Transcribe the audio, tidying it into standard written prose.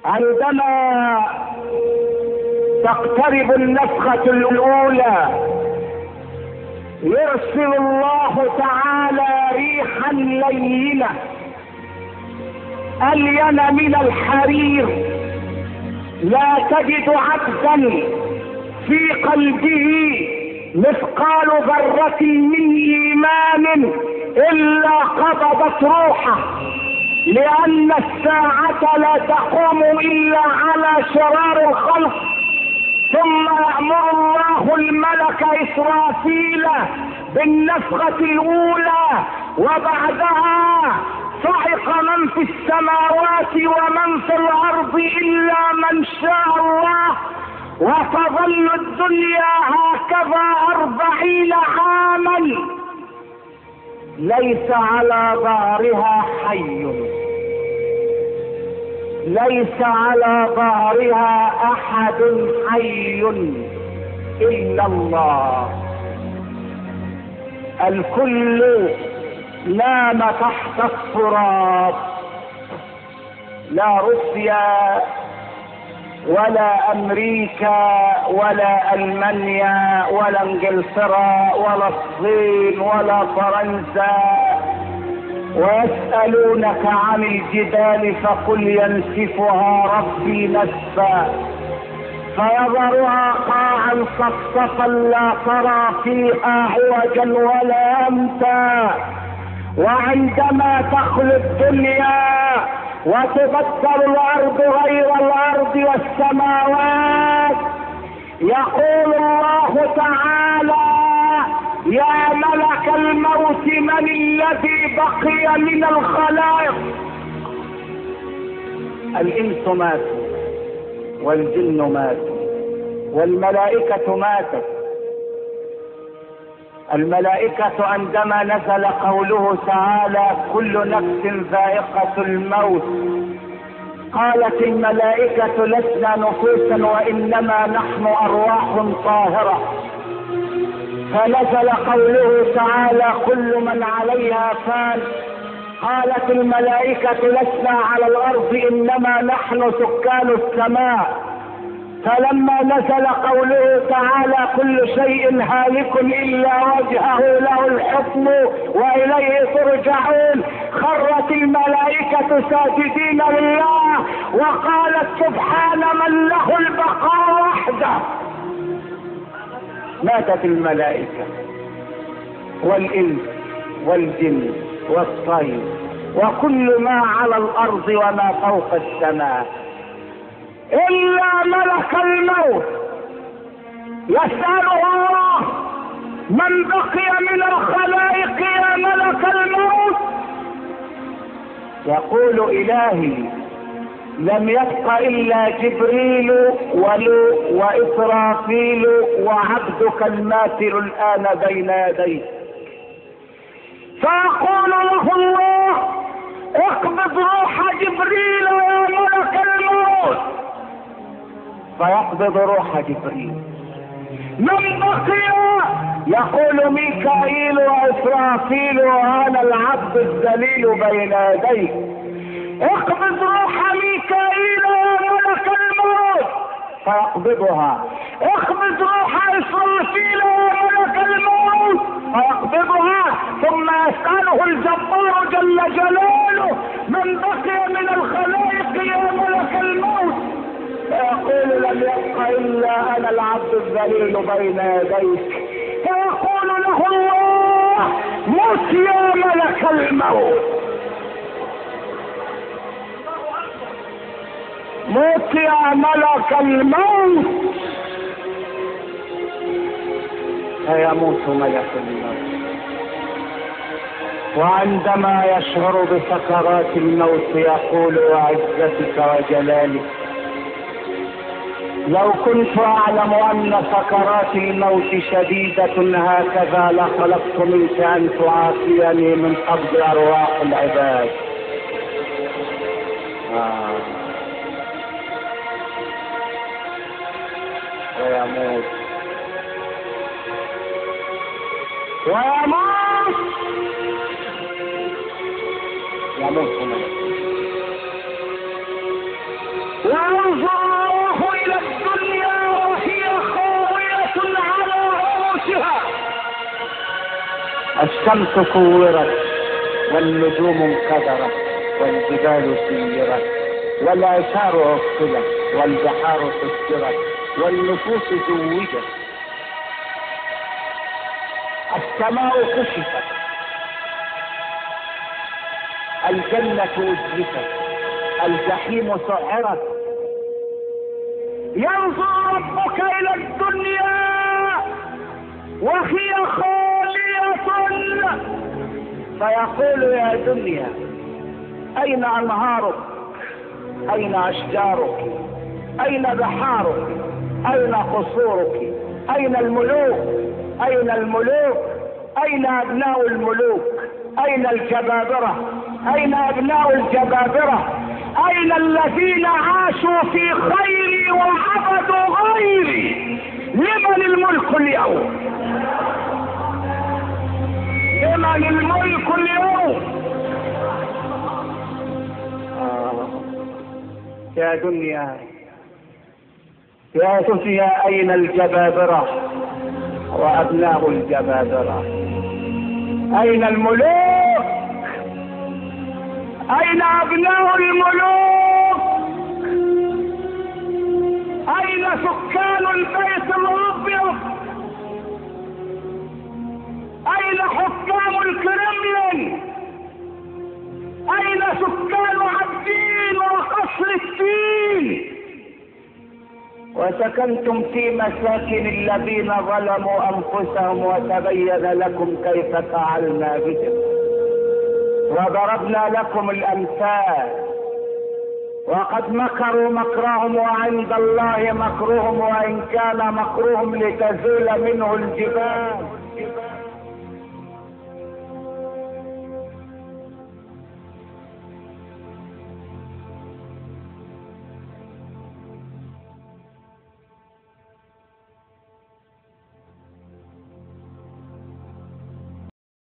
عندما تقترب النفخة الأولى يرسل الله تعالى ريحا لينة ألين من الحرير، لا تجد عبدا في قلبه مثقال ذرة من إيمان إلا قبضت روحه، لأن الساعة لا تقوم إلا على شرار الخلق. ثم يأمر الله الملك إسرافيل بالنفخة الأولى، وبعدها صعق من في السماوات ومن في الأرض إلا من شاء الله، وتظل الدنيا هكذا 40 عاما ليس على ظهرها حي، ليس على ظهرها أحد حي إلا الله. الكل نام تحت التراب، لا روسيا ولا أمريكا ولا ألمانيا ولا انجلترا ولا الصين ولا فرنسا. ويسألونك عن الجبال فقل ينسفها ربي نسفا فيذرها قاعا صفصفا لا ترى فيها عوجا ولا أمتا. وعندما تخلو الدنيا وتبدل الأرض غير الأرض والسماوات، يقول الله تعالى: يا ملك الموت من الذي بقي من الخلائق؟ الإنس ماتوا والجن ماتوا والملائكة ماتت. الملائكة عندما نزل قوله تعالى: كل نفس ذائقة الموت، قالت الملائكة: لسنا نفوسا وإنما نحن أرواح طاهرة. فنزل قوله تعالى: كل من عليها فان، قالت الملائكة: لسنا على الأرض إنما نحن سكان السماء. فلما نزل قوله تعالى: كل شيء هالك إلا وجهه له الحكم وإليه ترجعون، خرت الملائكة ساجدين لله وقالت: سبحان من له البقاء وحده. ماتت الملائكة والإنس والجن والطير وكل ما على الأرض وما فوق السماء، إلا ملك الموت. يسأله الله: من بقي من الخلائق يا ملك الموت؟ يقول: إلهي لم يبق إلا جبريل وإسرافيل وعبدك الماثل الآن بين يديك. فيقول له الله: اقبض روح جبريل يا ملك الموت. فيقبض روح جبريل. من بقي؟ يقول: ميكائيل وإسرافيل وأنا العبد الذليل بين يديك. اقبض روح ميكائيل يا ملك الموت. فيقبضها. اقبض روح إسرافيل يا ملك الموت. فيقبضها. ثم يسأله الجبار جل جلاله: من بقي من الخلائق يا ملك الموت؟ فيقول: لم يبق إلا أنا العبد الذليل بين يديك. فيقول له الله: مت يا ملك الموت، موت يا ملك الموت. فيموت ملك الموت. وعندما يشعر بسكرات الموت يقول: وعزتك وجلالك لو كنت أعلم أن سكرات الموت شديدة هكذا لخلقت منك أن تعافيني من قبض أرواح العباد. ويموت ويموت يموت ملك. الشمس كورت والنجوم انكدرت والجبال سيرت والآثار عطلت والبحار سكرت والنفوس زوجت. السماء كشفت، الجنة أزلفت، الجحيم سعرت. ينظر ربك إلى الدنيا وهي خالية فيقول يا دنيا أين أنهارك؟ أين أشجارك؟ أين بحارك؟ أين قصورك؟ أين الملوك؟ أين الملوك؟ أين أبناء الملوك؟ أين الجبابرة؟ أين أبناء الجبابرة؟ أين الذين عاشوا في خيري وعبدوا غيري؟ لمن الملك اليوم؟ لمن الملك اليوم؟ يا دنيا يا دنيا أين الجبابرة وأبناء الجبابرة؟ أين الملوك؟ أين أبناء الملوك؟ أين سكان البيت الأبيض؟ أين حكام الكرملين؟ أين سكان عبدين وقصر الدين؟ وسكنتم في مساكن الذين ظلموا أنفسهم وتبين لكم كيف فعلنا بهم وضربنا لكم الأمثال. وقد مكروا مكرهم وعند الله مكرهم وإن كان مكرهم لتزول منه الجبال.